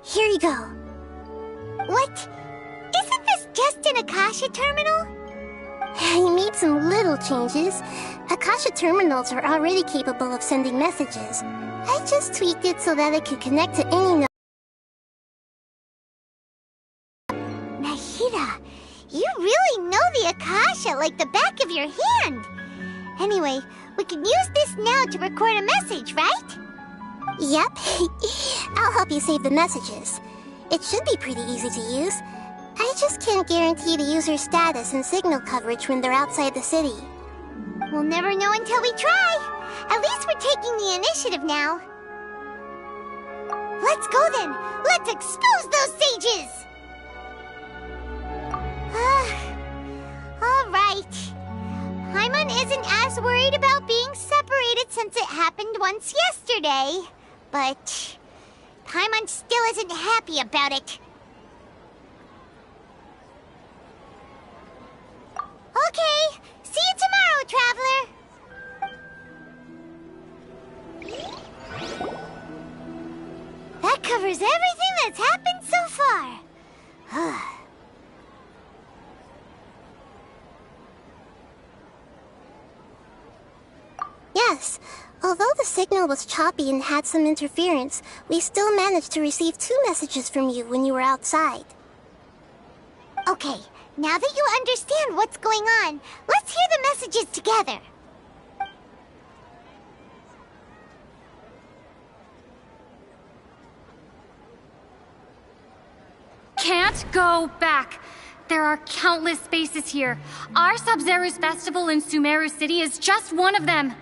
Here you go. What? Isn't this just an Akasha terminal? You made some little changes. Akasha terminals are already capable of sending messages. I just tweaked it so that it could connect to any node. Nahida, you really know the Akasha like the back of your hand. Anyway, we can use this now to record a message, right? Yep. I'll help you save the messages. It should be pretty easy to use. I just can't guarantee the user's status and signal coverage when they're outside the city. We'll never know until we try. At least we're taking the initiative now. Let's go then. Let's expose those sages. All right. Paimon isn't as worried about being separated since it happened once yesterday. But Paimon still isn't happy about it. Okay, see you tomorrow, Traveler! That covers everything that's happened so far. Yes, although the signal was choppy and had some interference, we still managed to receive 2 messages from you when you were outside. Okay. Now that you understand what's going on, let's hear the messages together. Can't go back. There are countless spaces here. Our Sub-Zero's festival in Sumeru City is just one of them.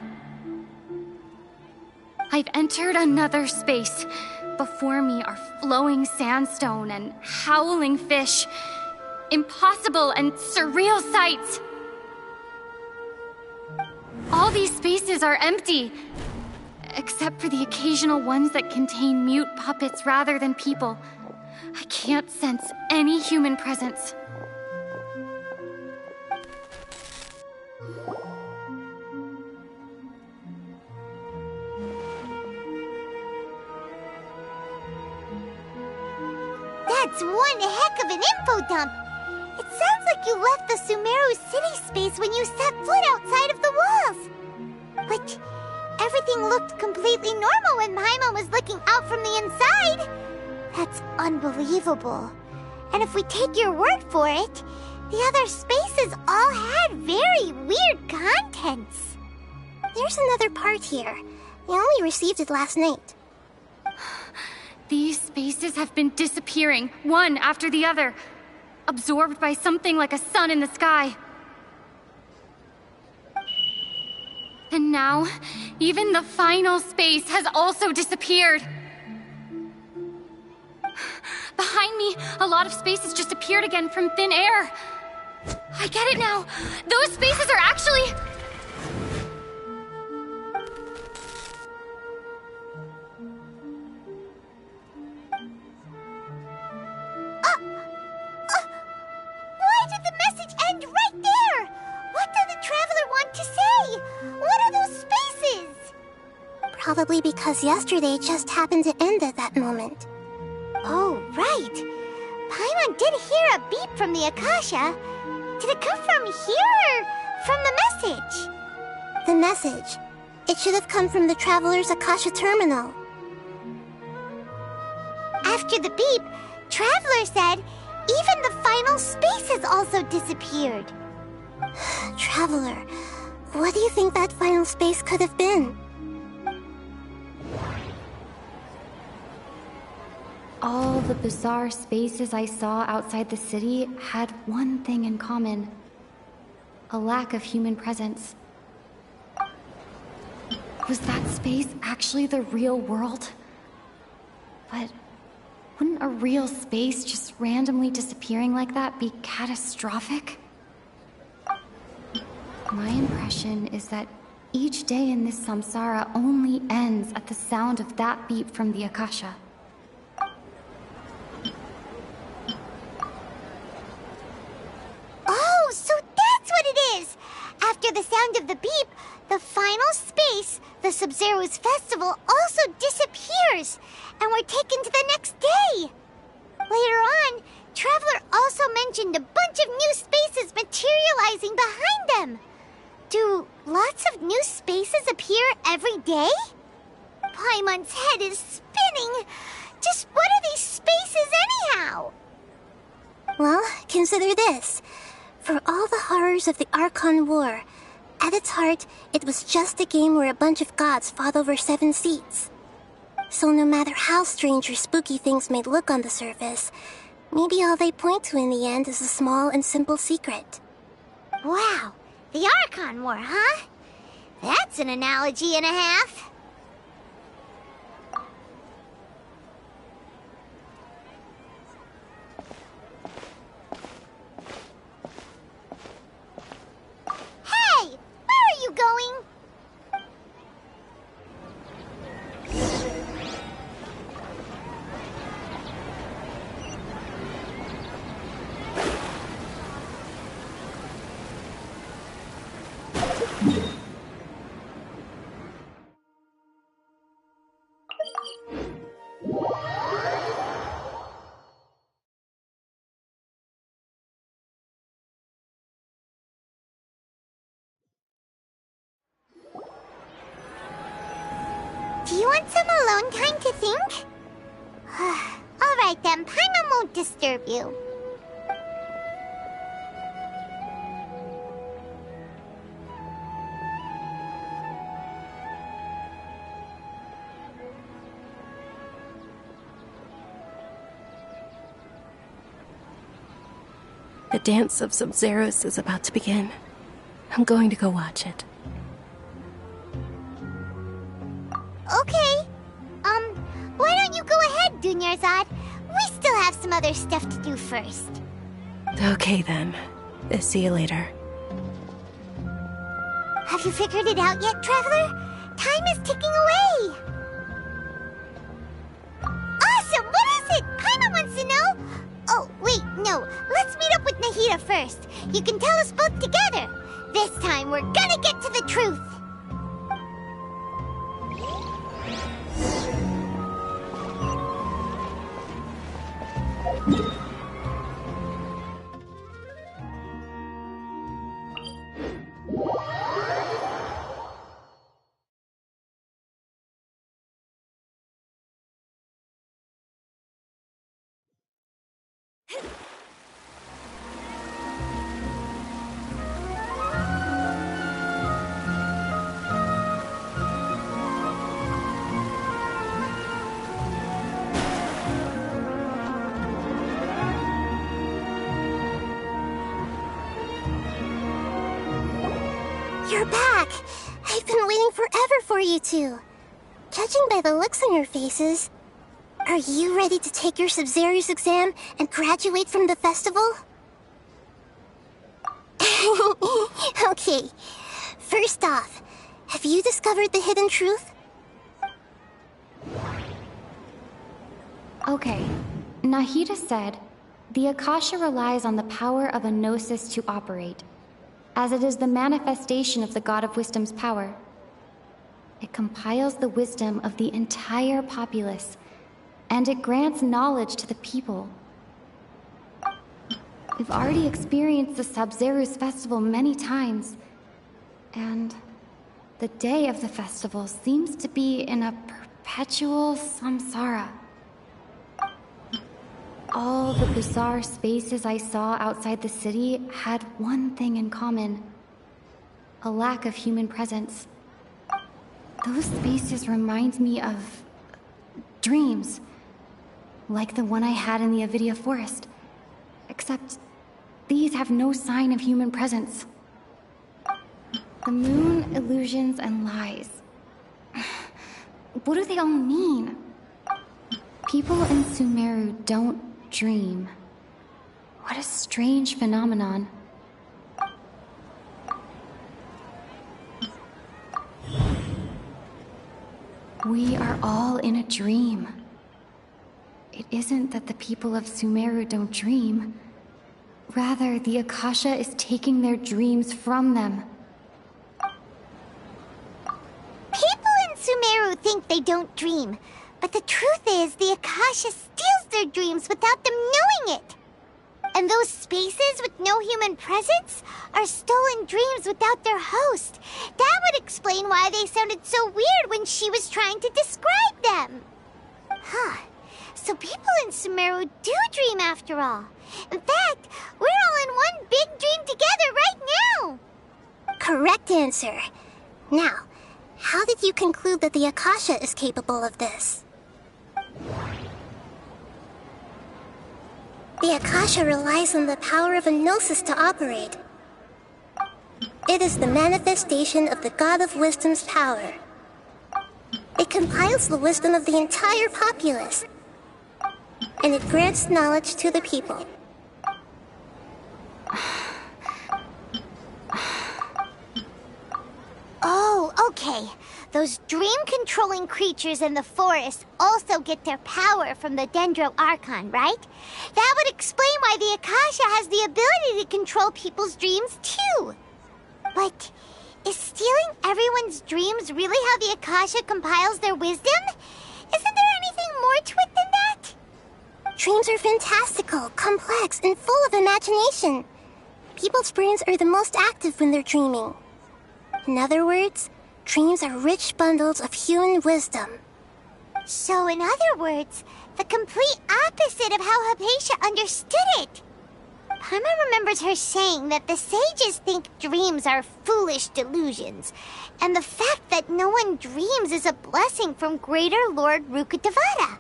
I've entered another space. Before me are flowing sandstone and howling fish. Impossible and surreal sights. All these spaces are empty, except for the occasional ones that contain mute puppets rather than people. I can't sense any human presence. That's one heck of an info dump. It sounds like you left the Sumeru city space when you set foot outside of the walls. But everything looked completely normal when Paimon was looking out from the inside. That's unbelievable. And if we take your word for it, the other spaces all had very weird contents. There's another part here. We only received it last night. These spaces have been disappearing, one after the other. Absorbed by something like a sun in the sky. And now, even the final space has also disappeared. Behind me, a lot of spaces just appeared again from thin air. I get it now. Those spaces are actually... Why did the message end right there? What did the Traveler want to say? What are those spaces? Probably because yesterday just happened to end at that moment. Oh, right. Paimon did hear a beep from the Akasha. Did it come from here or from the message? The message. It should have come from the Traveler's Akasha terminal. After the beep, Traveler said even the final space has also disappeared. Traveler, what do you think that final space could have been? All the bizarre spaces I saw outside the city had one thing in common. A lack of human presence. Was that space actually the real world? But wouldn't a real space just randomly disappearing like that be catastrophic? My impression is that each day in this samsara only ends at the sound of that beep from the Akasha. Oh, so that's what it is! After the sound of the beep, the final space, the Sub-Zero's festival, also disappears. and were taken to the next day. Later on, Traveler also mentioned a bunch of new spaces materializing behind them. Do lots of new spaces appear every day? Paimon's head is spinning. Just what are these spaces anyhow? Well, consider this. For all the horrors of the Archon War, at its heart, it was just a game where a bunch of gods fought over 7 seats. So no matter how strange or spooky things may look on the surface, maybe all they point to in the end is a small and simple secret. Wow, the Archon War, huh? That's an analogy and a half. Hey, where are you going? Do you want some alone time to think? Alright then, Paimon won't disturb you. The dance of Sub-Zeros is about to begin. I'm going to go watch it. Okay. Why don't you go ahead, Dunyarzad? We still have some other stuff to do first. Okay then. See you later. Have you figured it out yet, Traveler? Time is ticking away. Awesome! What is it? Paimon wants to know. Oh, wait, no. Let's meet up with Nahida first. You can tell us both together. This time, we're gonna get to the truth. You're back! I've been waiting forever for you two. Judging by the looks on your faces, are you ready to take your Sub-Zero's exam and graduate from the festival? Okay, first off, have you discovered the hidden truth? Okay, Nahida said, the Akasha relies on the power of a gnosis to operate, as it is the manifestation of the God of Wisdom's power. It compiles the wisdom of the entire populace, and it grants knowledge to the people. We've already experienced the Sub-Zero's festival many times, and the day of the festival seems to be in a perpetual samsara. All the bizarre spaces I saw outside the city had one thing in common: a lack of human presence. Those spaces remind me of dreams, like the one I had in the Avidia Forest, except these have no sign of human presence. The moon, illusions, and lies. What do they all mean? People in Sumeru don't dream. What a strange phenomenon. We are all in a dream. It isn't that the people of Sumeru don't dream. Rather, the Akasha is taking their dreams from them. People in Sumeru think they don't dream, But the truth is, the Akasha steals their dreams without them knowing it. And those spaces with no human presence are stolen dreams without their host. That would explain why they sounded so weird when she was trying to describe them. Huh. So people in Sumeru do dream after all. In fact, we're all in one big dream together right now. Correct answer. Now, how did you conclude that the Akasha is capable of this? The Akasha relies on the power of a gnosis to operate. It is the manifestation of the God of Wisdom's power. It compiles the wisdom of the entire populace, and it grants knowledge to the people. Oh, okay. Those dream-controlling creatures in the forest also get their power from the Dendro Archon, right? That would explain why the Akasha has the ability to control people's dreams, too. But is stealing everyone's dreams really how the Akasha compiles their wisdom? Isn't there anything more to it than that? Dreams are fantastical, complex, and full of imagination. People's brains are the most active when they're dreaming. In other words, dreams are rich bundles of human wisdom. So, in other words, the complete opposite of how Hypatia understood it. Paimon remembers her saying that the sages think dreams are foolish delusions, and the fact that no one dreams is a blessing from Greater Lord Rukkhadevata.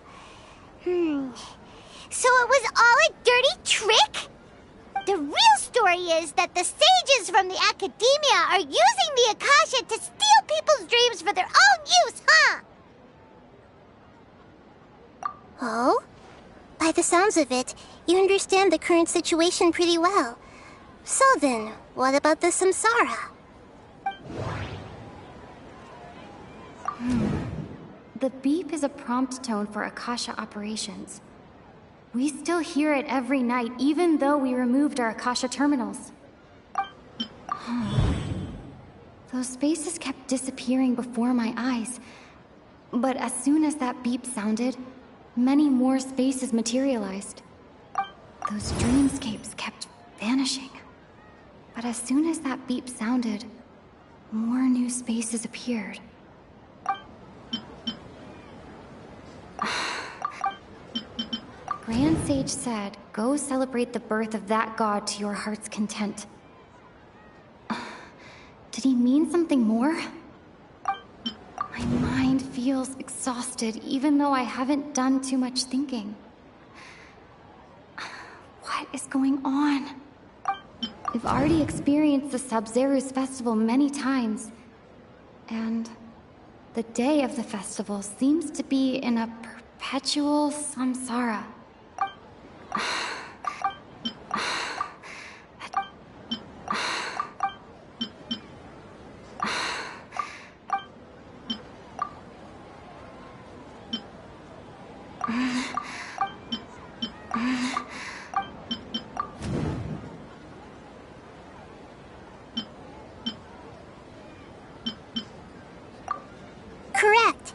So it was all a dirty trick? The real story is that the sages from the academia are using the Akasha to steal people's dreams for their own use, huh? Oh? By the sounds of it, you understand the current situation pretty well. So then, what about the samsara? The beep is a prompt tone for Akasha operations. We still hear it every night, even though we removed our Akasha terminals. Those spaces kept disappearing before my eyes. But as soon as that beep sounded, many more spaces materialized. Those dreamscapes kept vanishing. But as soon as that beep sounded, more new spaces appeared. Grand Sage said, go celebrate the birth of that god to your heart's content. Did he mean something more? My mind feels exhausted, even though I haven't done too much thinking. What is going on? We've already experienced the Sub-Zeru's festival many times. And the day of the festival seems to be in a perpetual samsara. Correct.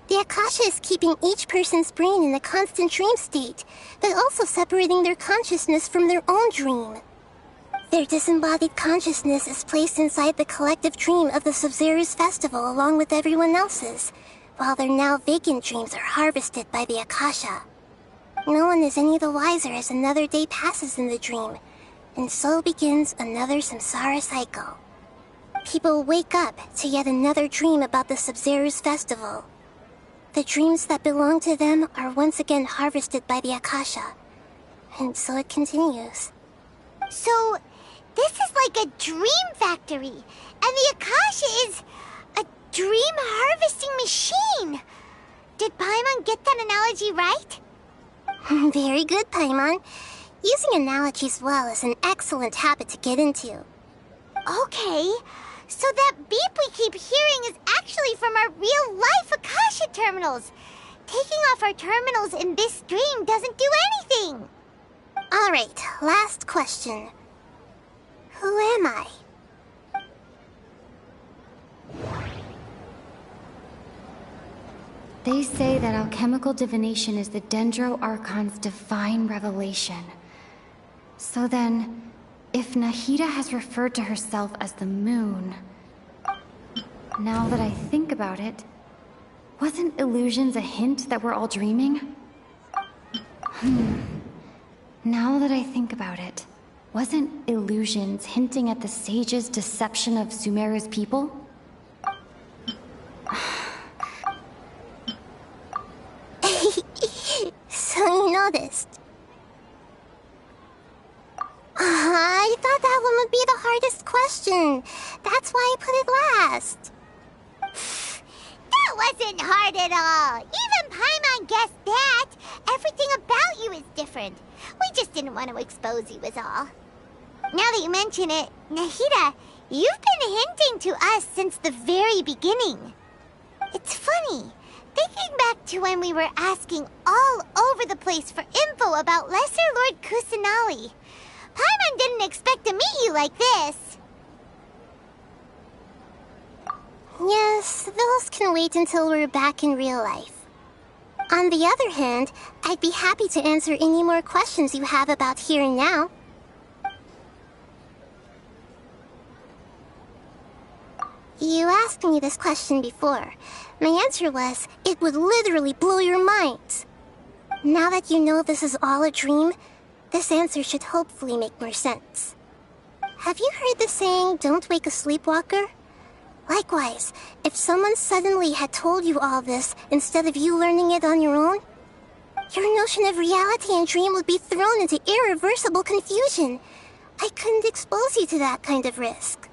The Akasha is keeping each person's brain in a constant dream state, but also separating their consciousness from their own dream. Their disembodied consciousness is placed inside the collective dream of the Sub-Zeru's festival along with everyone else's, while their now vacant dreams are harvested by the Akasha. No one is any the wiser as another day passes in the dream, and so begins another samsara cycle. People wake up to yet another dream about the Sub-Zeru's festival. The dreams that belong to them are once again harvested by the Akasha, and so it continues. So, this is like a dream factory, and the Akasha is a dream harvesting machine. Did Paimon get that analogy right? Very good, Paimon. Using analogies well is an excellent habit to get into. Okay, so that beep we keep hearing is actually from our real-life Akasha terminals. Taking off our terminals in this dream doesn't do anything. Alright, last question. Who am I? They say that alchemical divination is the Dendro Archon's divine revelation. So then, if Nahida has referred to herself as the moon... Now that I think about it, wasn't illusions a hint that we're all dreaming? Now that I think about it, wasn't illusions hinting at the sage's deception of Sumeru's people? So you noticed. I thought that one would be the hardest question. That's why I put it last. That wasn't hard at all. Even Paimon guessed that. Everything about you is different. We just didn't want to expose you is all. Now that you mention it, Nahida, you've been hinting to us since the very beginning. It's funny, thinking back to when we were asking all over the place for info about Lesser Lord Kusanali. Paimon didn't expect to meet you like this. Yes, those can wait until we're back in real life. On the other hand, I'd be happy to answer any more questions you have about here and now. You asked me this question before. My answer was, it would literally blow your mind. Now that you know this is all a dream, this answer should hopefully make more sense. Have you heard the saying, don't wake a sleepwalker? Likewise, if someone suddenly had told you all this instead of you learning it on your own, your notion of reality and dream would be thrown into irreversible confusion. I couldn't expose you to that kind of risk.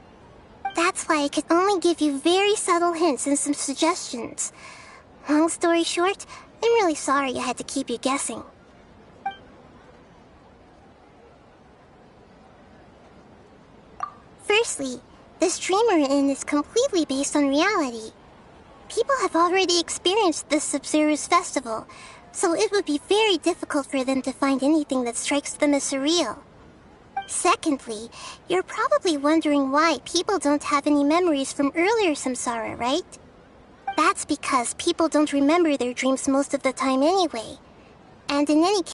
That's why I could only give you very subtle hints and some suggestions. Long story short, I'm really sorry I had to keep you guessing. Firstly, this dream we're in is completely based on reality. People have already experienced this Sumeru's festival, so it would be very difficult for them to find anything that strikes them as surreal. Secondly, you're probably wondering why people don't have any memories from earlier samsara, right? That's because people don't remember their dreams most of the time anyway. And in any case,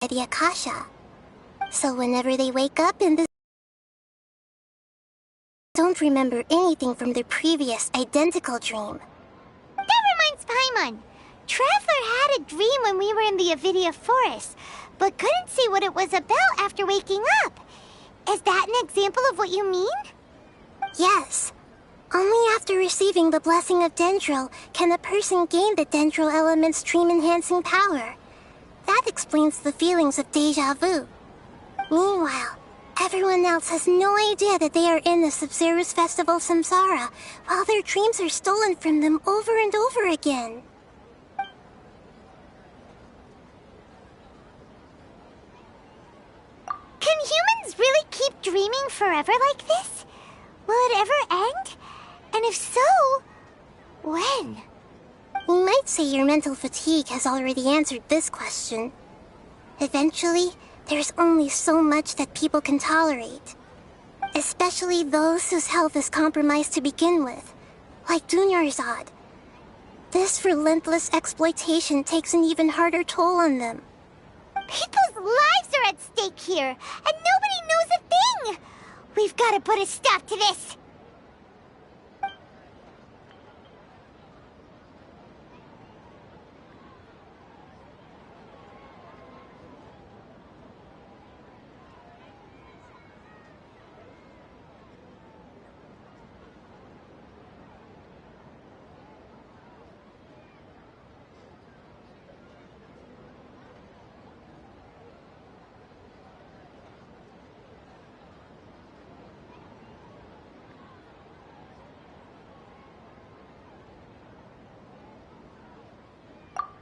the Akasha. So whenever they wake up in this, don't remember anything from their previous identical dream. That reminds Paimon. Traveler had a dream when we were in the Avidia Forest, but couldn't see what it was about after waking up. Is that an example of what you mean? Yes. Only after receiving the blessing of Dendro can a person gain the Dendro element's dream-enhancing power. That explains the feelings of déjà vu. Meanwhile, everyone else has no idea that they are in the Sumeru's Festival Samsara, while their dreams are stolen from them over and over again. Can humans really keep dreaming forever like this? Will it ever end? And if so, when? You might say your mental fatigue has already answered this question. Eventually, there's only so much that people can tolerate. Especially those whose health is compromised to begin with, like Dunyarzad. This relentless exploitation takes an even harder toll on them. People's lives are at stake here, and nobody knows a thing! We've got to put a stop to this!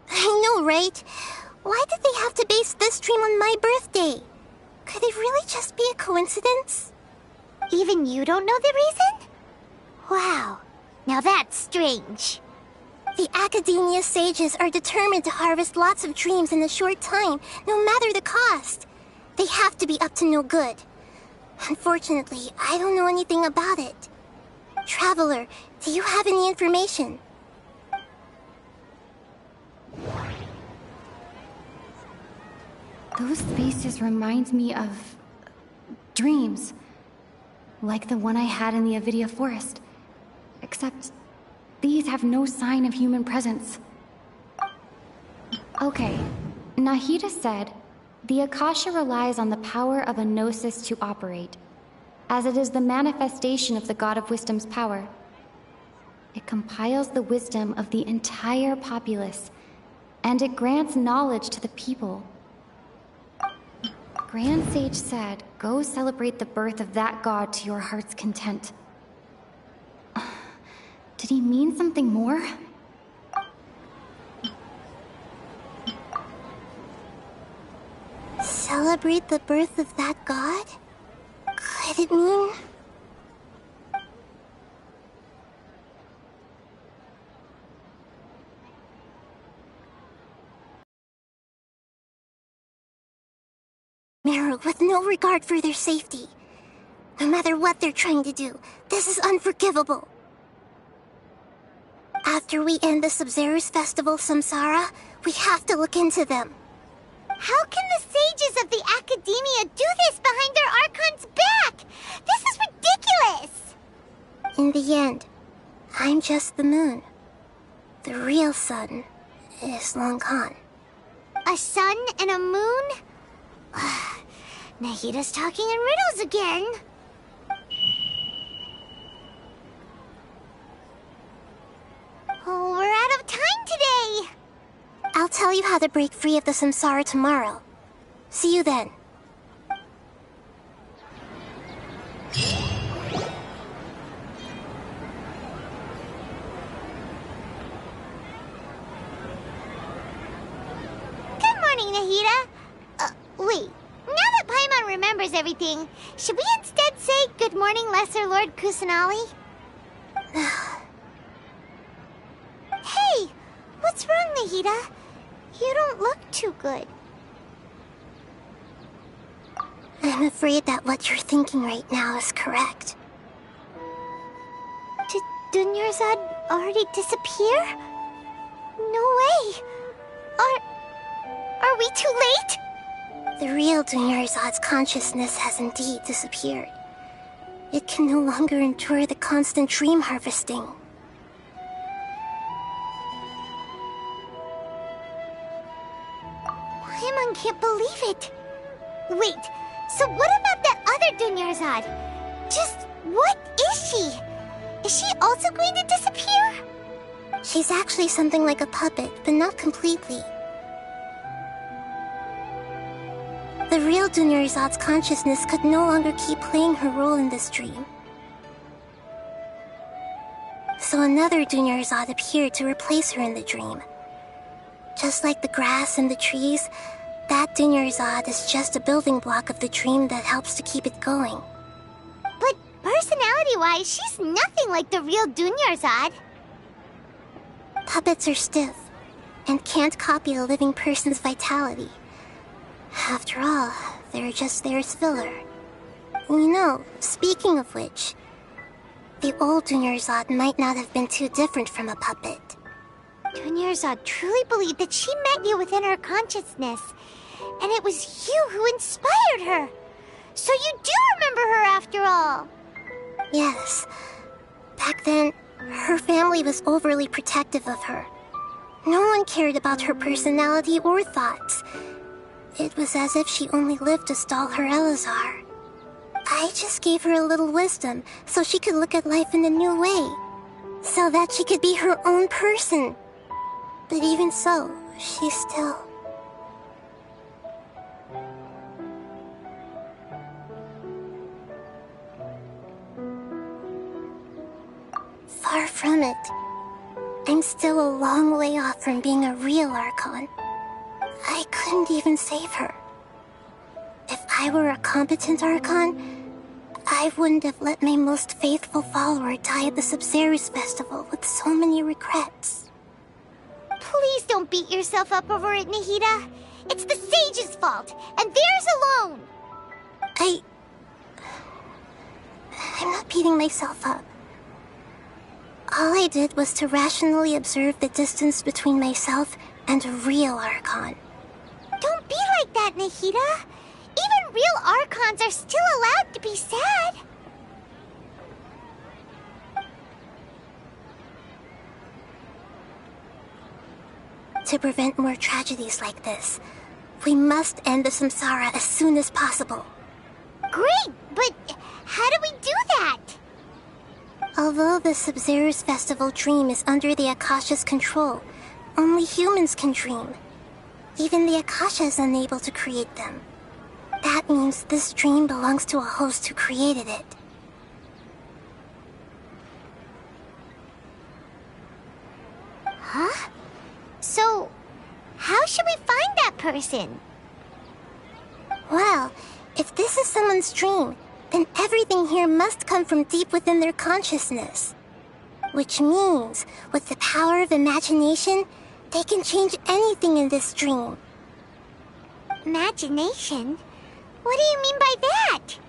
I know, right? Why did they have to base this dream on my birthday? Could it really just be a coincidence? Even you don't know the reason? Wow, now that's strange. The Academia sages are determined to harvest lots of dreams in a short time, no matter the cost. They have to be up to no good. Unfortunately, I don't know anything about it. Traveler, do you have any information? Those spaces remind me of dreams. Like the one I had in the Avidia Forest. Except these have no sign of human presence. Okay, Nahida said, the Akasha relies on the power of a gnosis to operate, as it is the manifestation of the God of Wisdom's power. It compiles the wisdom of the entire populace, and it grants knowledge to the people. Grand Sage said, go celebrate the birth of that god to your heart's content. Did he mean something more? Celebrate the birth of that god? Could it mean... Sumeru, with no regard for their safety. No matter what they're trying to do, this is unforgivable. After we end the Sub-Zero's festival, Samsara, we have to look into them. How can the sages of the Academia do this behind their Archon's back? This is ridiculous! In the end, I'm just the moon. The real sun is long gone. A sun and a moon? Nahida's talking in riddles again. Oh, we're out of time today! I'll tell you how to break free of the Samsara tomorrow. See you then. Good morning, Nahida. Wait. Now that Paimon remembers everything, should we instead say good morning, Lesser Lord Kusanali? Hey! What's wrong, Nahida? You don't look too good. I'm afraid that what you're thinking right now is correct. Did Dunyarzad already disappear? No way! Are we too late? The real Dunyarzad's consciousness has indeed disappeared. It can no longer endure the constant dream harvesting. Paimon can't believe it. Wait, so what about that other Dunyarzad? Just what is she? Is she also going to disappear? She's actually something like a puppet, but not completely. The real Dunyarzad's consciousness could no longer keep playing her role in this dream. So another Dunyarzad appeared to replace her in the dream. Just like the grass and the trees, that Dunyarzad is just a building block of the dream that helps to keep it going. But personality-wise, she's nothing like the real Dunyarzad. Puppets are stiff, and can't copy a living person's vitality. After all, they're just there as filler. You know, speaking of which, the old Dunyarzad might not have been too different from a puppet. Dunyarzad truly believed that she met you within her consciousness, and it was you who inspired her. So you do remember her after all. Yes. Back then, her family was overly protective of her. No one cared about her personality or thoughts. It was as if she only lived to stall her Elazar. I just gave her a little wisdom so she could look at life in a new way. So that she could be her own person. But even so, she's still... Far from it. I'm still a long way off from being a real Archon. I couldn't even save her. If I were a competent Archon, I wouldn't have let my most faithful follower die at the Sub-Zero's festival with so many regrets. Please don't beat yourself up over it, Nahida. It's the sage's fault, and theirs alone. I'm not beating myself up. All I did was to rationally observe the distance between myself and a real Archon. Don't be like that, Nahida. Even real Archons are still allowed to be sad. To prevent more tragedies like this, we must end the samsara as soon as possible. Great, but how do we do that? Although the Sub-Zero's festival dream is under the Akasha's control, only humans can dream. Even the Akasha is unable to create them. That means this dream belongs to a host who created it. Huh? So, how should we find that person? Well, if this is someone's dream, then everything here must come from deep within their consciousness. Which means, with the power of imagination, they can change anything in this dream. Imagination? What do you mean by that?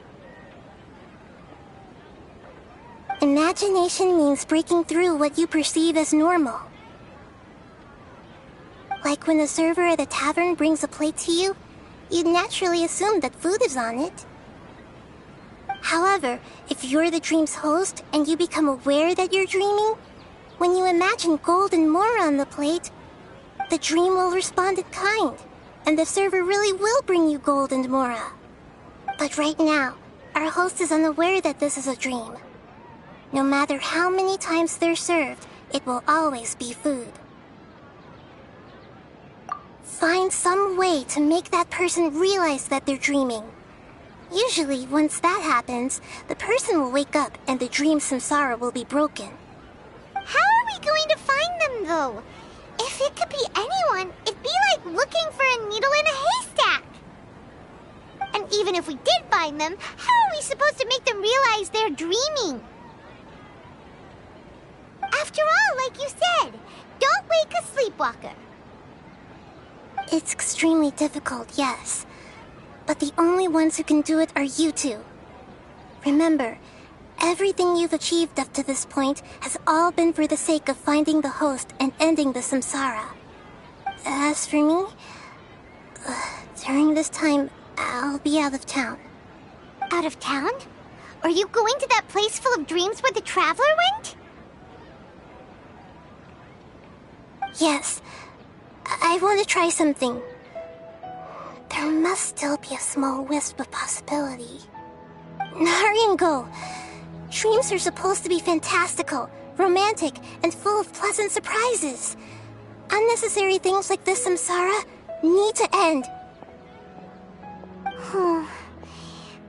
Imagination means breaking through what you perceive as normal. Like when a server at a tavern brings a plate to you, you'd naturally assume that food is on it. However, if you're the dream's host and you become aware that you're dreaming, when you imagine gold and more on the plate, the dream will respond in kind, and the server really will bring you gold and mora. But right now, our host is unaware that this is a dream. No matter how many times they're served, it will always be food. Find some way to make that person realize that they're dreaming. Usually, once that happens, the person will wake up and the dream samsara will be broken. How are we going to find them, though? If it could be anyone, it'd be like looking for a needle in a haystack. And even if we did find them, how are we supposed to make them realize they're dreaming? After all, like you said, don't wake a sleepwalker. It's extremely difficult, yes. But the only ones who can do it are you two. Remember, everything you've achieved up to this point has all been for the sake of finding the host and ending the samsara. As for me, during this time, I'll be out of town. Out of town? Are you going to that place full of dreams where the traveler went? Yes. I want to try something. There must still be a small wisp of possibility. Hurry and go. Dreams are supposed to be fantastical, romantic, and full of pleasant surprises. Unnecessary things like this samsara need to end.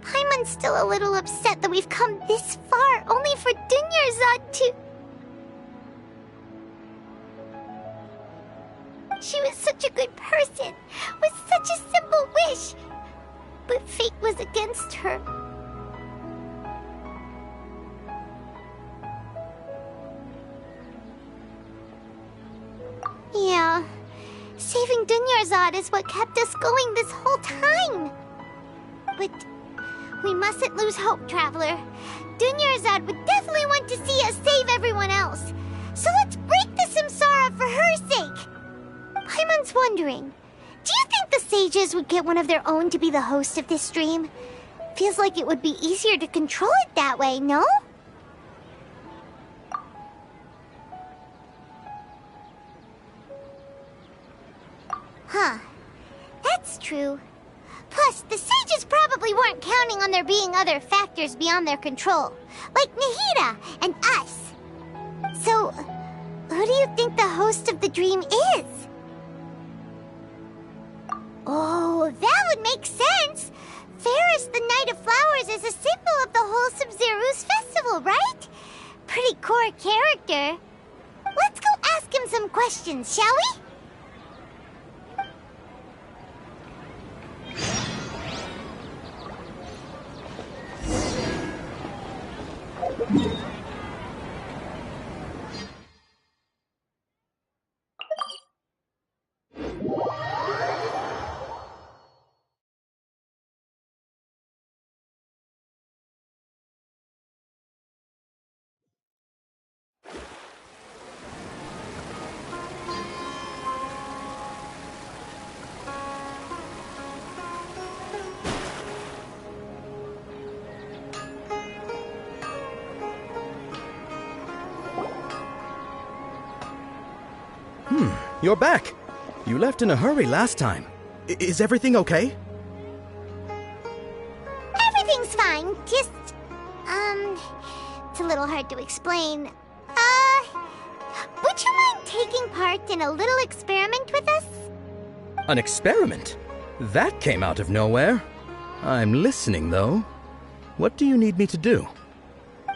Paimon's still a little upset that we've come this far only for Dunyarzad to... She was such a good person, with such a simple wish. But fate was against her. Yeah, saving Dunyarzad is what kept us going this whole time. But we mustn't lose hope, Traveler. Dunyarzad would definitely want to see us save everyone else. So let's break the samsara for her sake. Paimon's wondering, do you think the sages would get one of their own to be the host of this stream? Feels like it would be easier to control it that way, no? Huh. That's true. Plus, the sages probably weren't counting on there being other factors beyond their control, like Nahida and us. So, who do you think the host of the dream is? Oh, that would make sense. Fairest the Night of Flowers is a symbol of the whole Sub-Zero's festival, right? Pretty core character. Let's go ask him some questions, shall we? you're back. You left in a hurry last time. Is everything okay? Everything's fine. Just, it's a little hard to explain. Would you mind taking part in a little experiment with us? An experiment? That came out of nowhere. I'm listening, though. What do you need me to do?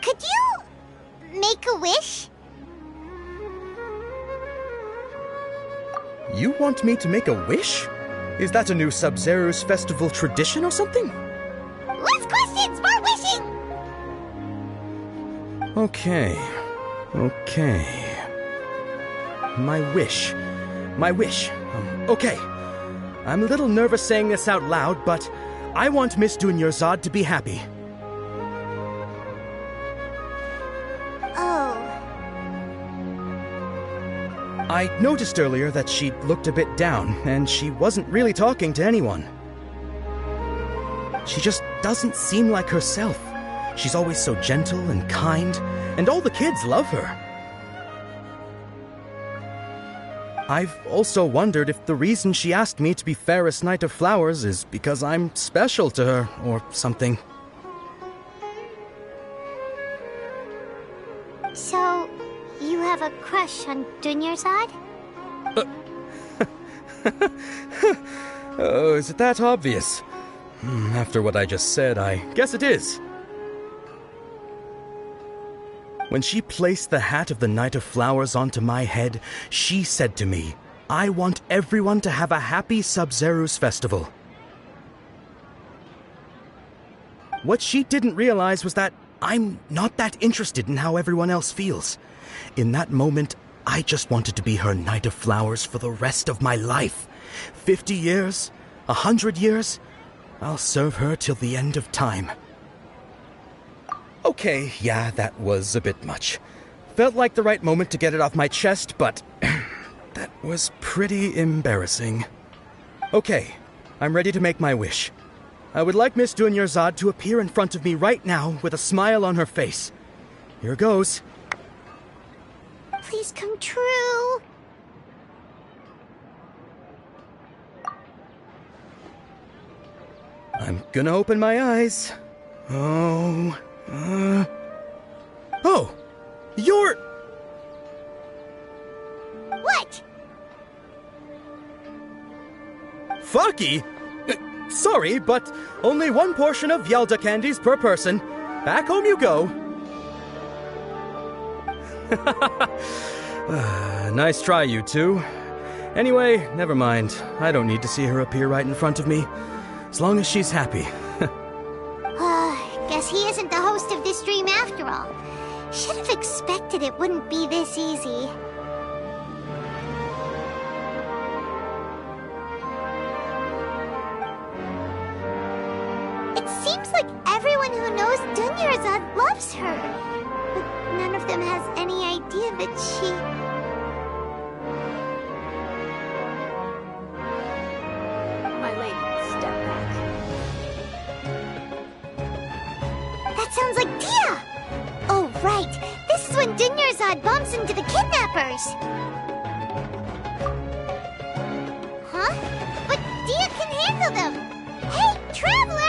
Could you make a wish? You want me to make a wish? Is that a new Sub-Zero's festival tradition or something? Less questions, more wishing! Okay. My wish. Okay. I'm a little nervous saying this out loud, but I want Miss Dunyarzad to be happy. Oh. I noticed earlier that she looked a bit down, and she wasn't really talking to anyone. She just doesn't seem like herself. She's always so gentle and kind, and all the kids love her. I've also wondered if the reason she asked me to be Fairest Knight of Flowers is because I'm special to her, or something. So, you have a crush on Dunyarzad? Oh, is it that obvious? After what I just said, I guess it is. When she placed the hat of the Knight of Flowers onto my head, she said to me, "I want everyone to have a happy Sub-Zero's festival." What she didn't realize was that I'm not that interested in how everyone else feels. In that moment, I just wanted to be her Knight of Flowers for the rest of my life. 50 years, 100 years, I'll serve her till the end of time. Okay, yeah, that was a bit much. Felt like the right moment to get it off my chest, but that was pretty embarrassing. Okay, I'm ready to make my wish. I would like Miss Dunyarzad to appear in front of me right now with a smile on her face. Here goes. Please come true. I'm gonna open my eyes. Oh, you're... What? Faki? Sorry, but only one portion of Yalda candies per person. Back home you go. Nice try, you two. Anyway, never mind. I don't need to see her appear right in front of me. As long as she's happy. Guess he isn't the host of this stream after all. Should have expected it wouldn't be this easy. It seems like everyone who knows Dunyarzad loves her. But none of them has any idea that she... My lady, step back. That sounds like Dia! Oh, right. This is when Dunyarzad bumps into the kidnappers. Huh? But Dia can handle them. Hey, Traveler!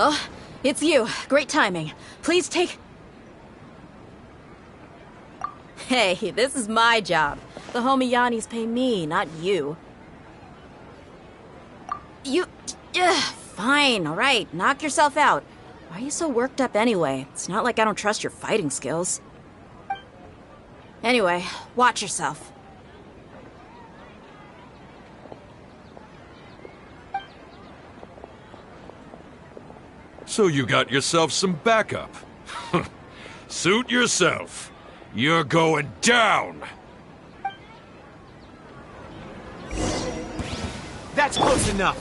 Oh, it's you. Great timing. Please take... Hey, this is my job. The homie Yannis pay me, not you. You... fine, alright. Knock yourself out. Why are you so worked up anyway? It's not like I don't trust your fighting skills. Anyway, watch yourself. So you got yourself some backup. Suit yourself. You're going down! That's close enough.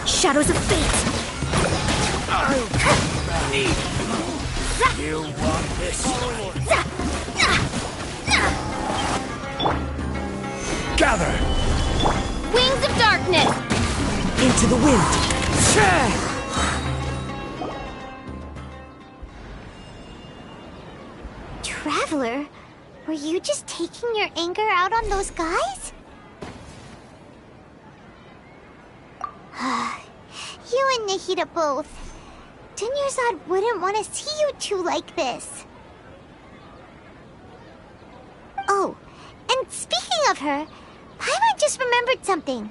Shadows of fate! You want this? Gather! Wings of darkness! Into the wind! Traveler, were you just taking your anger out on those guys? You and Nahida both. Dunyarzad wouldn't want to see you two like this. Oh, and speaking of her, Paimon just remembered something.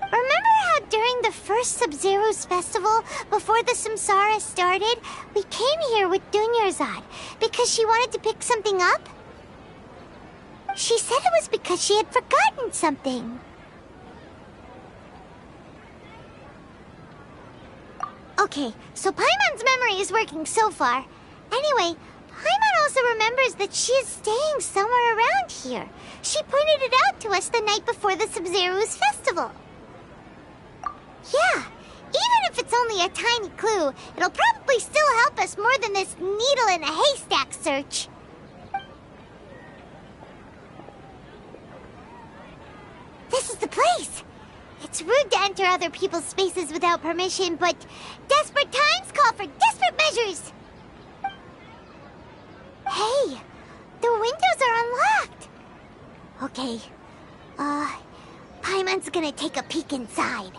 Remember how during the first Sub-Zero's festival, before the Samsara started, we came here with Dunyarzad because she wanted to pick something up? She said it was because she had forgotten something. Okay, so Paimon's memory is working so far. Anyway, Paimon also remembers that she is staying somewhere around here. She pointed it out to us the night before the Sub-Zero's festival. Yeah, even if it's only a tiny clue, it'll probably still help us more than this needle in a haystack search. This is the place! It's rude to enter other people's spaces without permission, but desperate times call for desperate measures! Hey, the windows are unlocked! Okay, Paimon's gonna take a peek inside.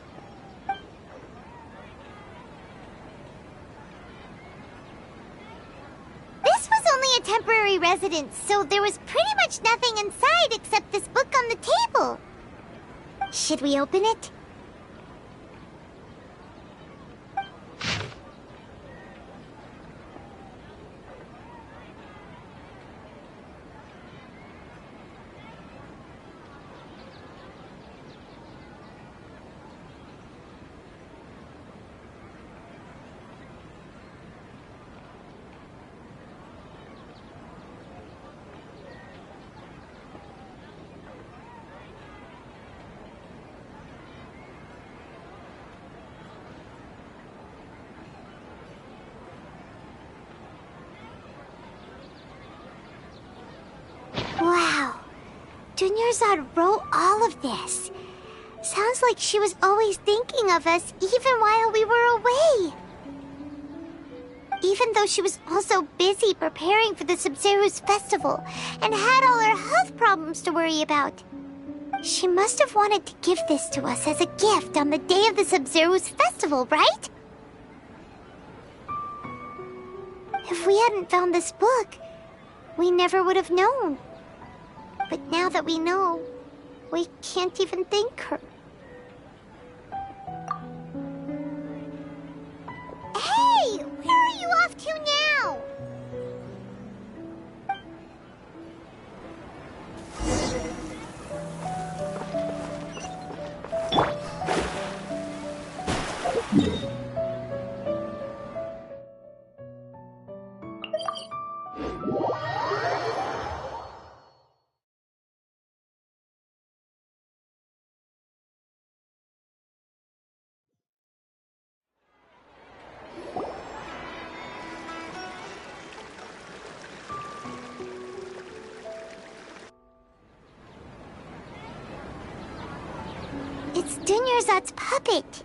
This was only a temporary residence, so there was pretty much nothing inside except this book on the table. Should we open it? Wow, Dunyarzad wrote all of this. Sounds like she was always thinking of us even while we were away. Even though she was also busy preparing for the Sub-Zero's festival and had all her health problems to worry about. She must have wanted to give this to us as a gift on the day of the Sub-Zero's festival, right? If we hadn't found this book, we never would have known. But now that we know, we can't even thank her. Hey! Where are you off to now? It's Dunyarzad's puppet.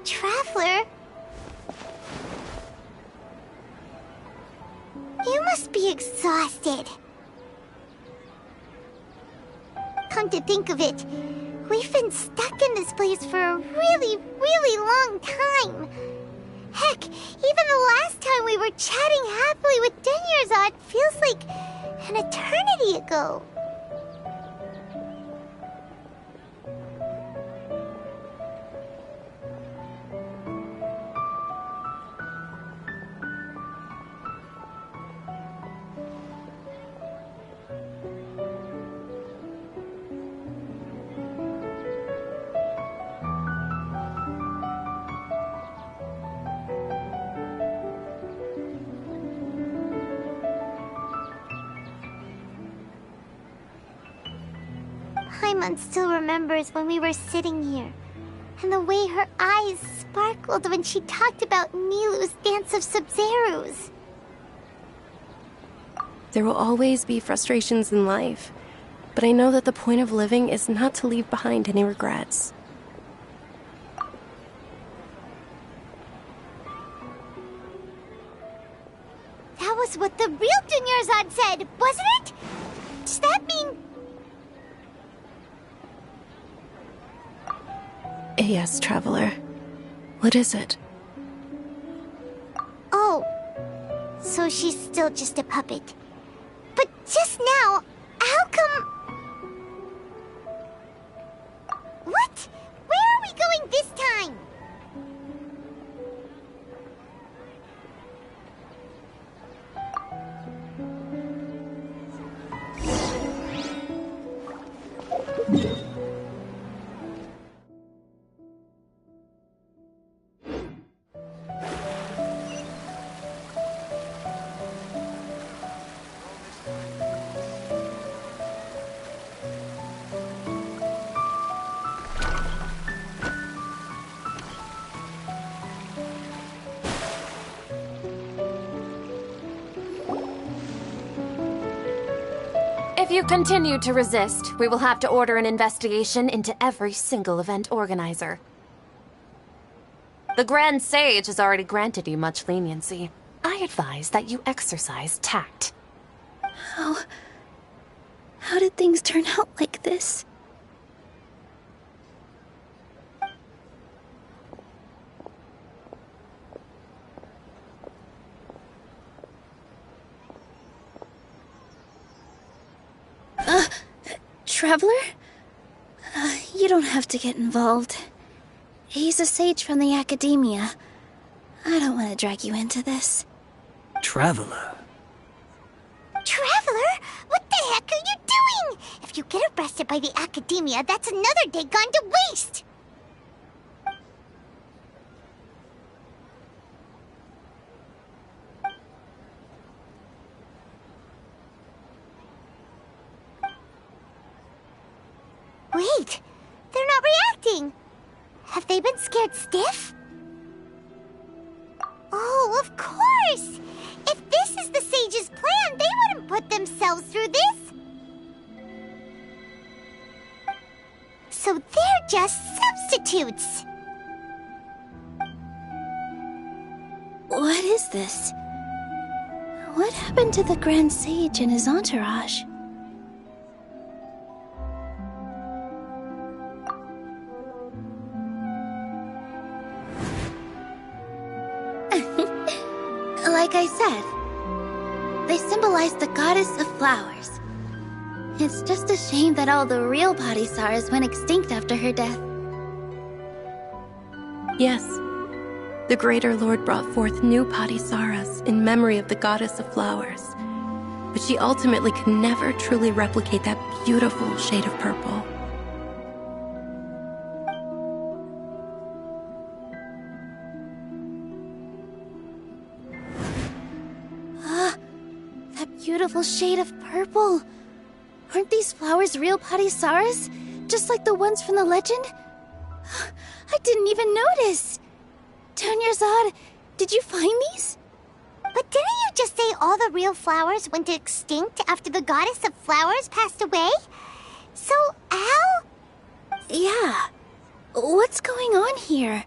Traveler? You must be exhausted. Come to think of it, we've been stuck in this place for a really, really long time. Heck, even the last time we were chatting happily with Dunyarzad feels like an eternity ago. Paimon still remembers when we were sitting here, and the way her eyes sparkled when she talked about Nilu's Dance of Sub-Zerus. There will always be frustrations in life, but I know that the point of living is not to leave behind any regrets. That was what the real Dunyarzad said, wasn't it? Does that mean... Yes, Traveler. What is it? Oh, so she's still just a puppet. But just now, how come... What? Where are we going this time? If you continue to resist, we will have to order an investigation into every single event organizer. The Grand Sage has already granted you much leniency. I advise that you exercise tact. How did things turn out like this? Traveler? You don't have to get involved. He's a sage from the Academia. I don't want to drag you into this. Traveler? Traveler? What the heck are you doing? If you get arrested by the Academia, that's another day gone to waste! Wait, they're not reacting. Have they been scared stiff? Oh, of course! If this is the Sage's plan, they wouldn't put themselves through this. So they're just substitutes. What is this? What happened to the Grand Sage and his entourage? Like I said, they symbolize the goddess of flowers. It's just a shame that all the real Padisaras went extinct after her death. Yes. The Greater Lord brought forth new Padisaras in memory of the goddess of flowers. But she ultimately could never truly replicate that beautiful shade of purple. Beautiful shade of purple. Aren't these flowers real Padisaras? Just like the ones from the legend? I didn't even notice. Dunyarzad, did you find these? But didn't you just say all the real flowers went extinct after the goddess of flowers passed away? So, how? Yeah. What's going on here?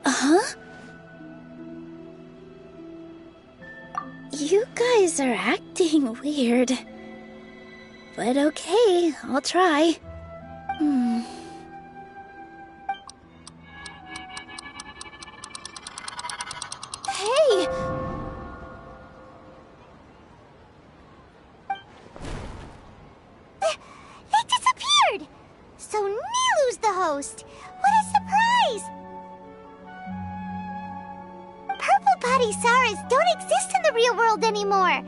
Huh? You guys are acting weird. But okay, I'll try. Hey! They disappeared! So Nilu's the host! What a surprise! Purple Padisaras don't exist in the real world anymore.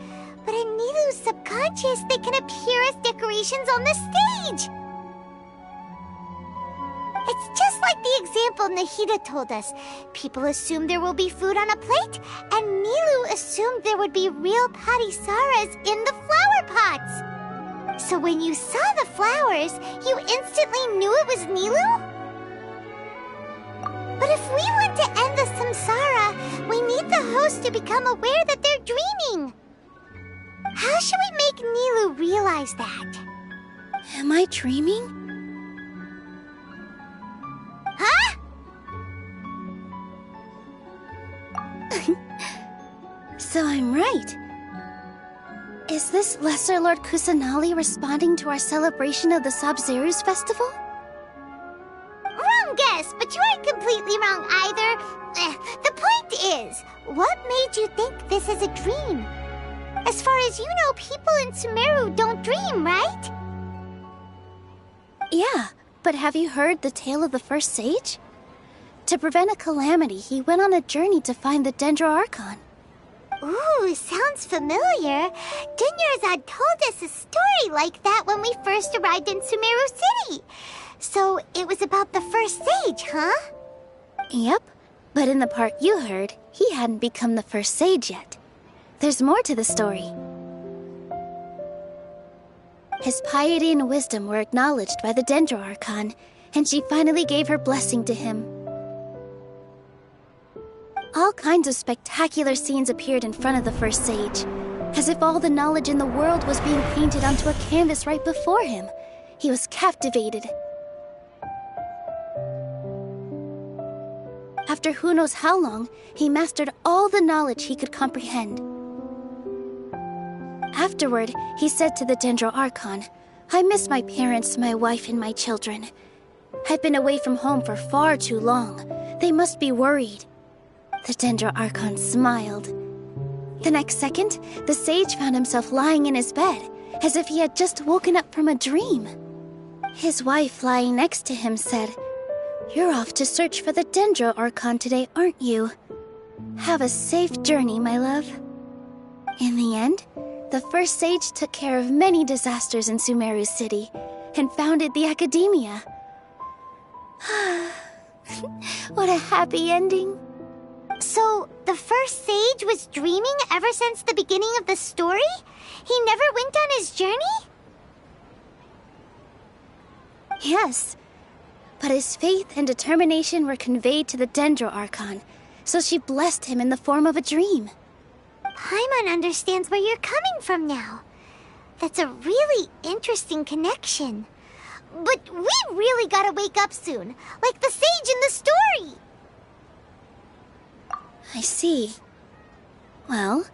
But in Nilu's subconscious, they can appear as decorations on the stage. It's just like the example Nahida told us. People assume there will be food on a plate, and Nilu assumed there would be real Padisaras in the flower pots. So when you saw the flowers, you instantly knew it was Nilou? But if we want to end the samsara, we need the host to become aware that they're dreaming. How should we make Nilou realize that? Am I dreaming? Huh? So I'm right. Is this Lesser Lord Kusanali responding to our celebration of the Sabzeruz festival? Wrong guess, but you aren't completely wrong either. The point is, what made you think this is a dream? As far as you know, people in Sumeru don't dream, right? Yeah, but have you heard the tale of the first sage? To prevent a calamity, he went on a journey to find the Dendro Archon. Ooh, sounds familiar. Dunyarzad told us a story like that when we first arrived in Sumeru City. So it was about the first sage, huh? Yep, but in the part you heard, he hadn't become the first sage yet. There's more to the story. His piety and wisdom were acknowledged by the Dendro Archon, and she finally gave her blessing to him. All kinds of spectacular scenes appeared in front of the first sage, as if all the knowledge in the world was being painted onto a canvas right before him. He was captivated. After who knows how long, he mastered all the knowledge he could comprehend. Afterward, he said to the Dendro Archon, "I miss my parents, my wife, and my children. I've been away from home for far too long. They must be worried." The Dendro Archon smiled. The next second, the sage found himself lying in his bed, as if he had just woken up from a dream. His wife, lying next to him, said, "You're off to search for the Dendro Archon today, aren't you? Have a safe journey, my love." In the end, the first sage took care of many disasters in Sumeru City, and founded the Academia. What a happy ending. So, the first sage was dreaming ever since the beginning of the story? He never went on his journey? Yes, but his faith and determination were conveyed to the Dendro Archon, so she blessed him in the form of a dream. Paimon understands where you're coming from now. That's a really interesting connection. But we really gotta wake up soon, like the sage in the story! I see. Well,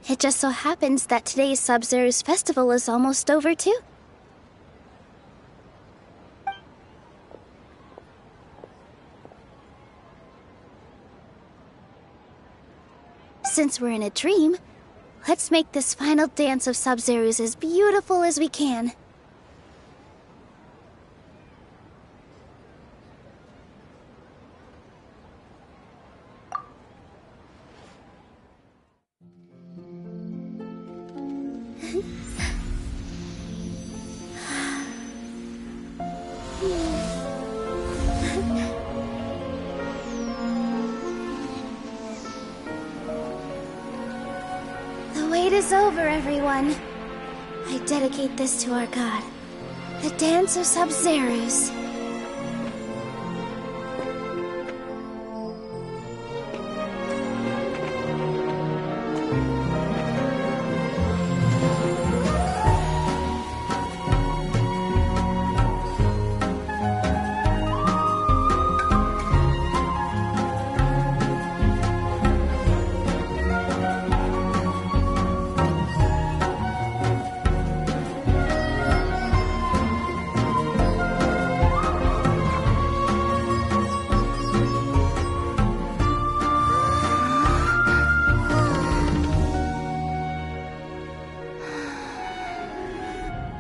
it just so happens that today's Sabzeruz festival is almost over too. Since we're in a dream, let's make this final dance of Sabzeruz as beautiful as we can. The wait is over, everyone. I dedicate this to our god, the dance of Sabzeruz.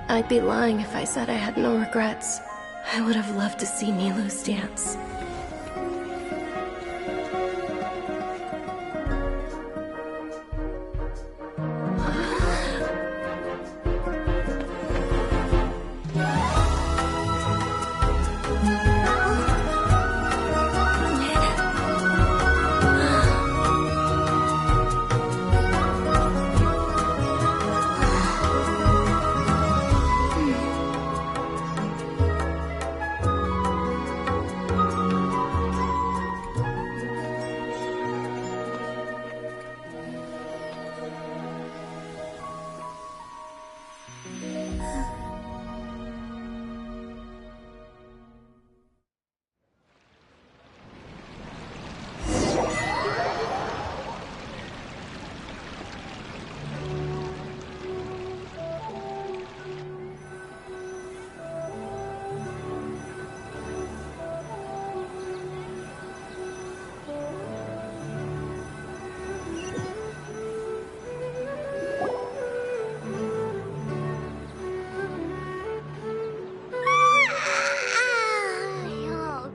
I'd be lying if I said I had no regrets. I would have loved to see Nilou's dance.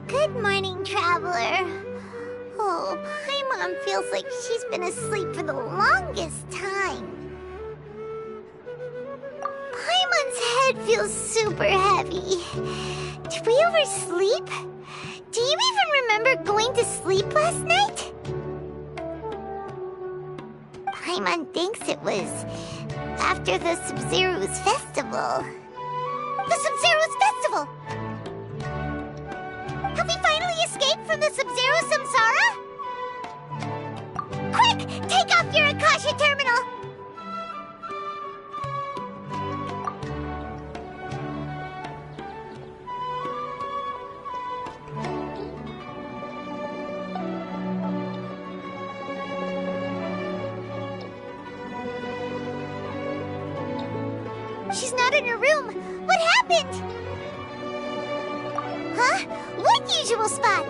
Good morning, traveler. Oh, Paimon feels like she's been asleep for the longest time. Paimon's head feels super heavy. Did we oversleep? Do you even remember going to sleep last night? Paimon thinks it was after the Sumeru's festival. The Sumeru's festival! Have we finally escaped from the Sub-Zero Samsara? Quick! Take off your Akasha terminal! She's not in her room. What happened? Huh? What usual spot?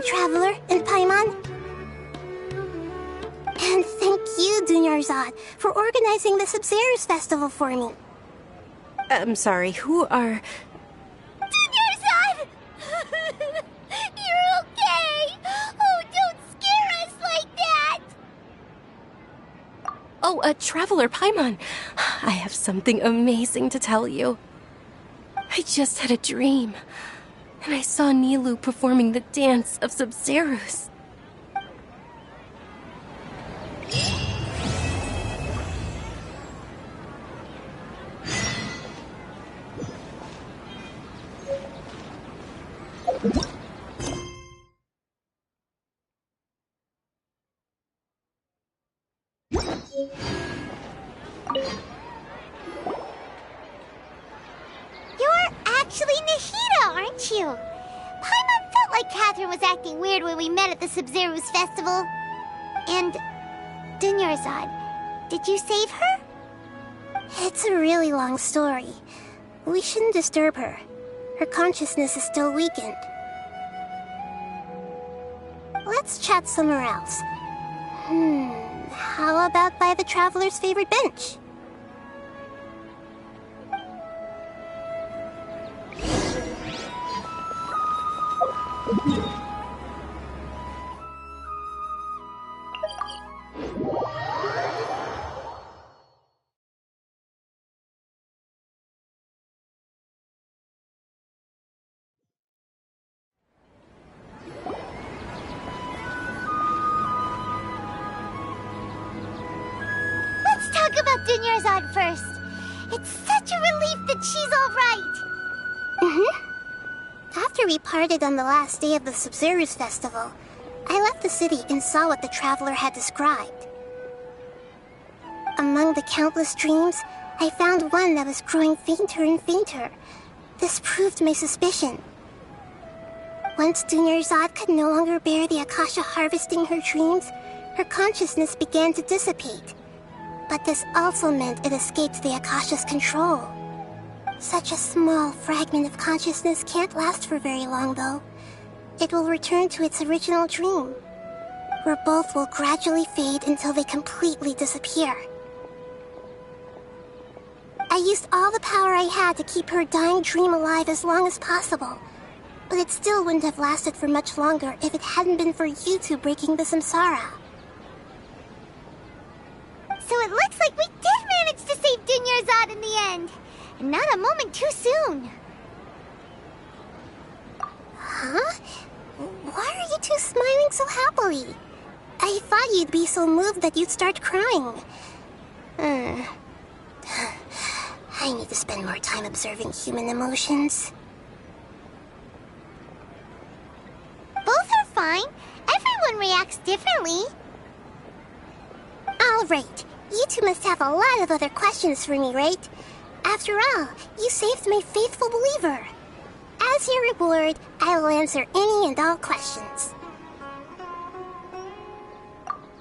Traveler and Paimon. And thank you, Dunyarzad, for organizing the Sub-Zero's festival for me. I'm sorry, who are... Dunyarzad! You're okay! Oh, don't scare us like that! Oh, Traveler Paimon. I have something amazing to tell you. I just had a dream. And I saw Nilou performing the dance of Sub-Zeros. You're actually Nahida, aren't you? Paimon felt like Catherine was acting weird when we met at the Sub-Zero's festival. And... Dunyarzad, did you save her? It's a really long story. We shouldn't disturb her. Her consciousness is still weakened. Let's chat somewhere else. How about by the Traveler's favorite bench? Let's talk about Dunyarzad first. It's such a relief that she's all right. After we parted on the last day of the Sub-Zero's festival, I left the city and saw what the Traveler had described. Among the countless dreams, I found one that was growing fainter and fainter. This proved my suspicion. Once Dunyarzad could no longer bear the Akasha harvesting her dreams, her consciousness began to dissipate. But this also meant it escaped the Akasha's control. Such a small fragment of consciousness can't last for very long, though. It will return to its original dream, where both will gradually fade until they completely disappear. I used all the power I had to keep her dying dream alive as long as possible, but it still wouldn't have lasted for much longer if it hadn't been for you two breaking the samsara. So it looks like we did manage to save Dunyarzad in the end. and not a moment too soon. Huh? Why are you two smiling so happily? I thought you'd be so moved that you'd start crying. I need to spend more time observing human emotions. Both are fine. Everyone reacts differently. All right. You two must have a lot of other questions for me, right? After all, you saved my faithful believer. As your reward, I will answer any and all questions.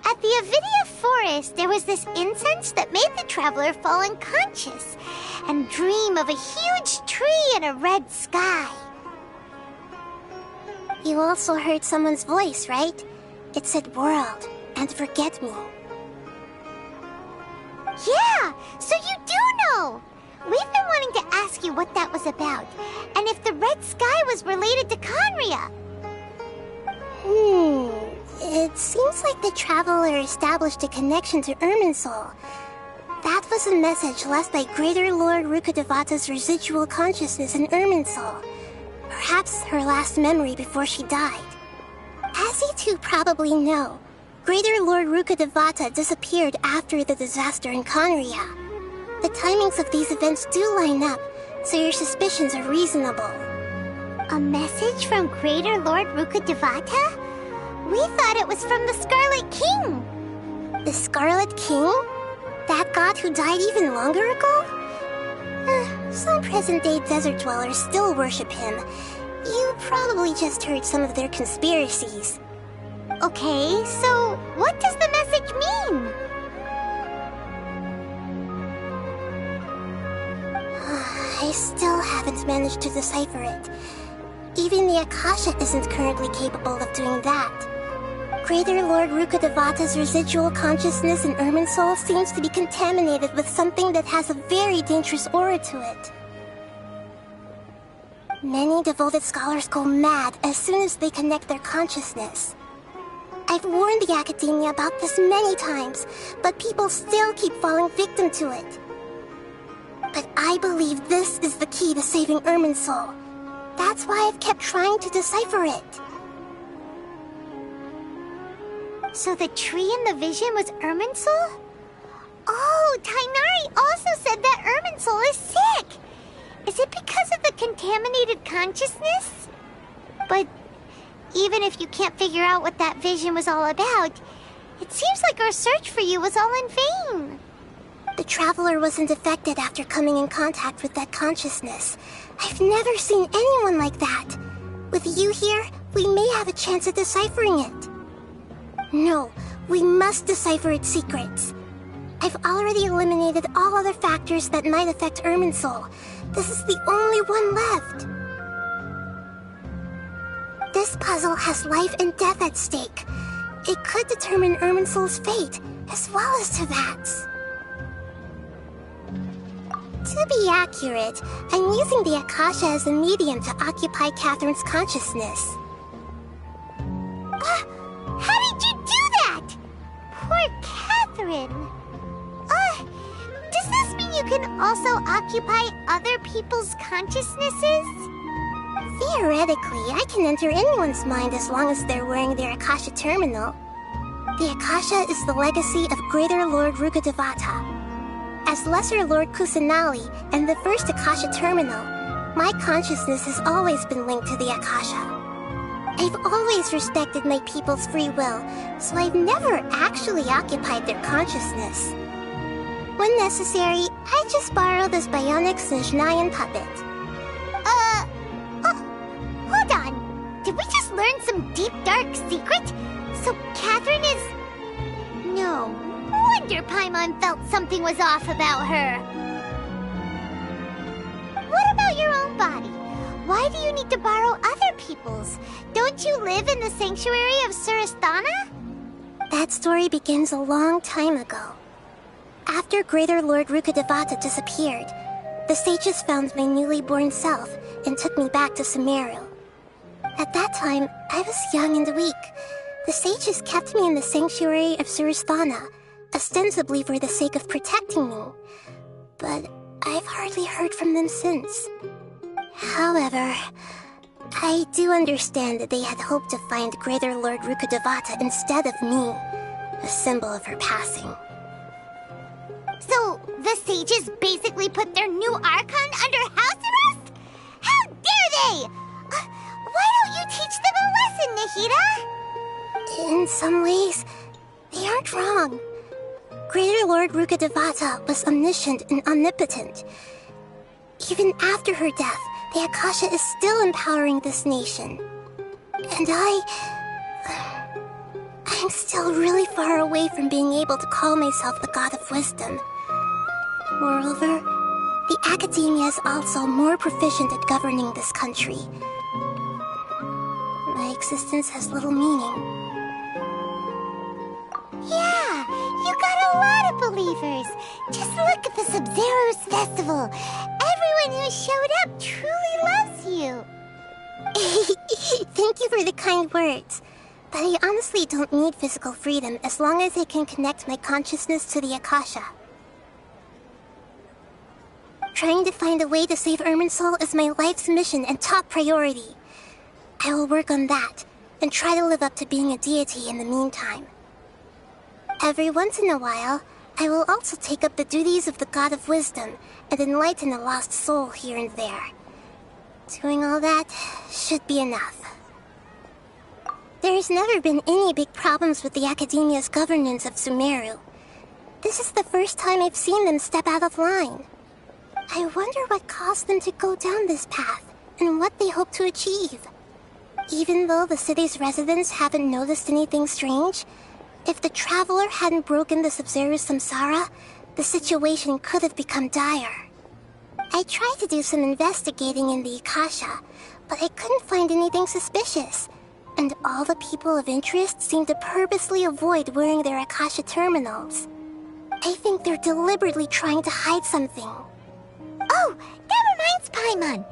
At the Avidia forest, there was this incense that made the traveler fall unconscious and dream of a huge tree and a red sky. You also heard someone's voice, right? It said world and forget me. Yeah, so you do know! We've been wanting to ask you what that was about, and if the red sky was related to Conria. It seems like the traveler established a connection to Irminsul. That was a message left by Greater Lord Rukkhadevata's residual consciousness in Irminsul. Perhaps her last memory before she died. As you two probably know, Greater Lord Rukkhadevata disappeared after the disaster in Conria. The timings of these events do line up, so your suspicions are reasonable. A message from Greater Lord Rukkhadevata? We thought it was from the Scarlet King. The Scarlet King? That god who died even longer ago? Some present-day desert dwellers still worship him. You probably just heard some of their conspiracies. Okay, so what does the message mean? I still haven't managed to decipher it. Even the Akasha isn't currently capable of doing that. Greater Lord Rukkhadevata's residual consciousness in Irminsul seems to be contaminated with something that has a very dangerous aura to it. Many devoted scholars go mad as soon as they connect their consciousness. I've warned the academia about this many times, but people still keep falling victim to it. But I believe this is the key to saving Irminsul. That's why I've kept trying to decipher it. So the tree in the vision was Irminsul? Oh, Tainari also said that Irminsul is sick! Is it because of the contaminated consciousness? But even if you can't figure out what that vision was all about, it seems like our search for you was all in vain. The traveler wasn't affected after coming in contact with that consciousness. I've never seen anyone like that. With you here, we may have a chance at deciphering it. No, we must decipher its secrets. I've already eliminated all other factors that might affect Irminsul. This is the only one left. This puzzle has life and death at stake. It could determine Irminsul's fate, as well as Tevat's. To be accurate, I'm using the Akasha as a medium to occupy Catherine's consciousness. How did you do that? Poor Catherine. Does this mean you can also occupy other people's consciousnesses? Theoretically, I can enter anyone's mind as long as they're wearing their Akasha terminal. The Akasha is the legacy of Greater Lord Rukkhadevata. As Lesser Lord Kusanali and the first Akasha terminal, my consciousness has always been linked to the Akasha. I've always respected my people's free will, so I've never actually occupied their consciousness. When necessary, I just borrow this bionic Snezhnayan puppet. Hold on. Did we just learn some deep, dark secret? So Catherine is... No wonder Paimon felt something was off about her. What about your own body? Why do you need to borrow other people's? Don't you live in the sanctuary of Surasthana? That story begins a long time ago. After Greater Lord Rukkhadevata disappeared, the sages found my newly born self and took me back to Sumeru. At that time, I was young and weak. The sages kept me in the sanctuary of Surasthana, ostensibly for the sake of protecting me. But I've hardly heard from them since. However, I do understand that they had hoped to find Greater Lord Rukkhadevata instead of me, a symbol of her passing. So, the sages basically put their new Archon under house arrest? How dare they! Why don't you teach them a lesson, Nahida? In some ways, they aren't wrong. Greater Lord Rukkhadevata was omniscient and omnipotent. Even after her death, the Akasha is still empowering this nation. And I'm still really far away from being able to call myself the God of Wisdom. Moreover, the Academia is also more proficient at governing this country. My existence has little meaning. Yeah, you got a lot of believers. Just look at the Sub-Zero's festival. Everyone who showed up truly loves you. Thank you for the kind words. But I honestly don't need physical freedom as long as I can connect my consciousness to the Akasha. Trying to find a way to save Irminsul is my life's mission and top priority. I will work on that, and try to live up to being a deity in the meantime. Every once in a while, I will also take up the duties of the God of Wisdom and enlighten a lost soul here and there. Doing all that should be enough. There's never been any big problems with the Academia's governance of Sumeru. This is the first time I've seen them step out of line. I wonder what caused them to go down this path, and what they hope to achieve. Even though the city's residents haven't noticed anything strange, if the Traveler hadn't broken the Sub-Zero's samsara, the situation could have become dire. I tried to do some investigating in the Akasha, but I couldn't find anything suspicious, and all the people of interest seem to purposely avoid wearing their Akasha terminals. I think they're deliberately trying to hide something. Oh, that reminds Paimon.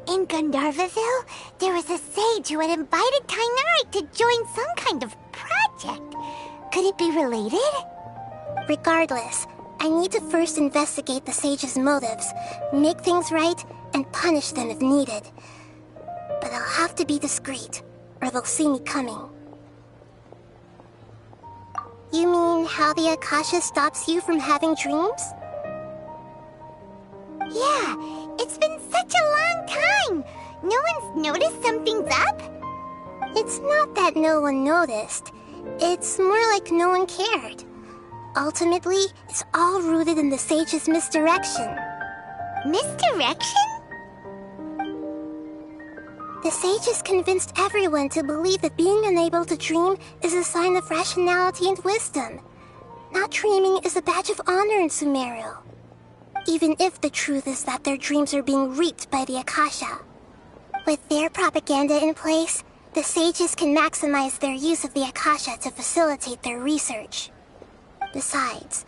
In Gandharvaville, there was a sage who had invited Tainari to join some kind of project. Could it be related? Regardless, I need to first investigate the sage's motives, make things right, and punish them if needed. But I'll have to be discreet, or they'll see me coming. You mean how the Akasha stops you from having dreams? Yeah, it's been such a long time. No one's noticed something's up? It's not that no one noticed. It's more like no one cared. Ultimately, it's all rooted in the sage's misdirection. Misdirection? The sages convinced everyone to believe that being unable to dream is a sign of rationality and wisdom. Not dreaming is a badge of honor in Sumeru. Even if the truth is that their dreams are being reaped by the Akasha. With their propaganda in place, the sages can maximize their use of the Akasha to facilitate their research. Besides,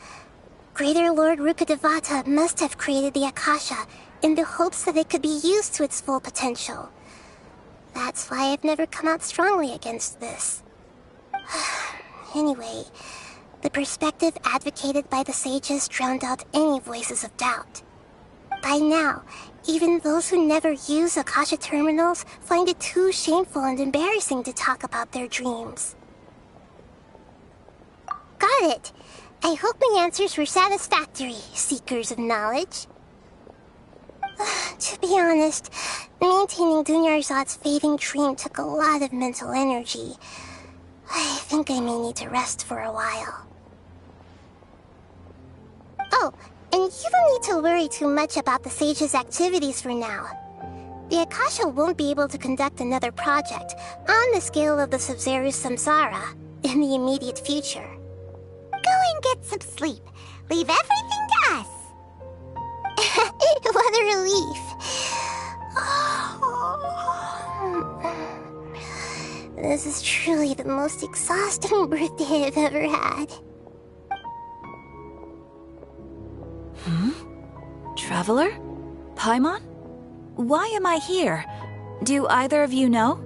Greater Lord Rukkhadevata must have created the Akasha in the hopes that it could be used to its full potential. That's why I've never come out strongly against this. Anyway, the perspective advocated by the sages drowned out any voices of doubt. By now, even those who never use Akasha terminals find it too shameful and embarrassing to talk about their dreams. Got it! I hope my answers were satisfactory, seekers of knowledge. To be honest, maintaining Dunyarzad's fading dream took a lot of mental energy. I think I may need to rest for a while. Oh, and you don't need to worry too much about the sage's activities for now. The Akasha won't be able to conduct another project on the scale of the Sub-Zero's samsara in the immediate future. Go and get some sleep. Leave everything to us. What a relief. This is truly the most exhausting birthday I've ever had. Traveler? Paimon? Why am I here? Do either of you know?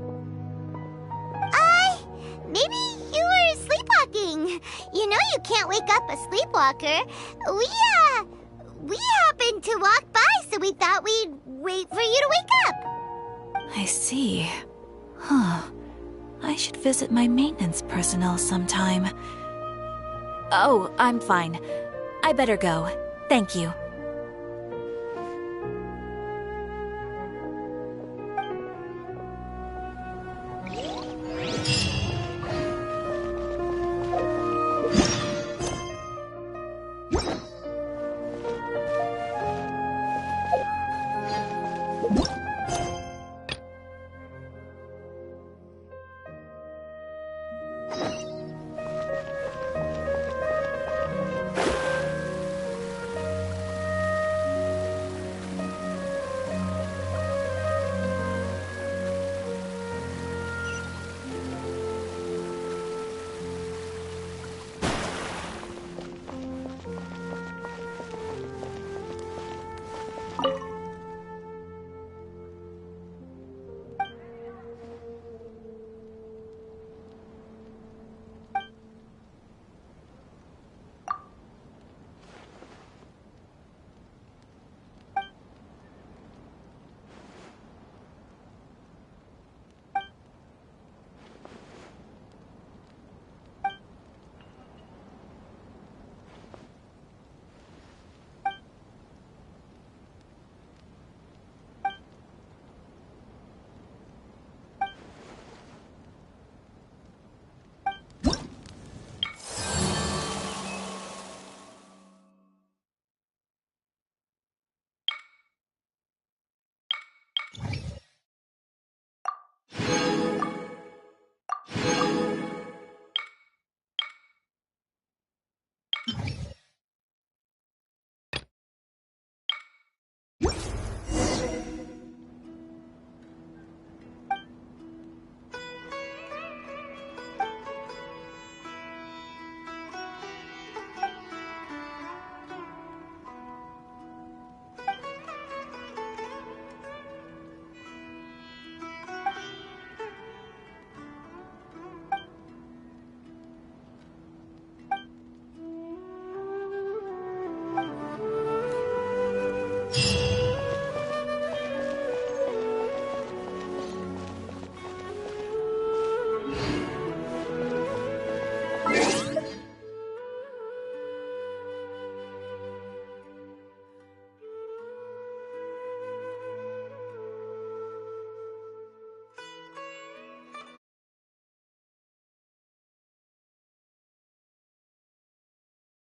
Maybe you were sleepwalking. You know you can't wake up a sleepwalker. We happened to walk by, so we thought we'd wait for you to wake up. I see. Huh. I should visit my maintenance personnel sometime. Oh, I'm fine. I better go. Thank you.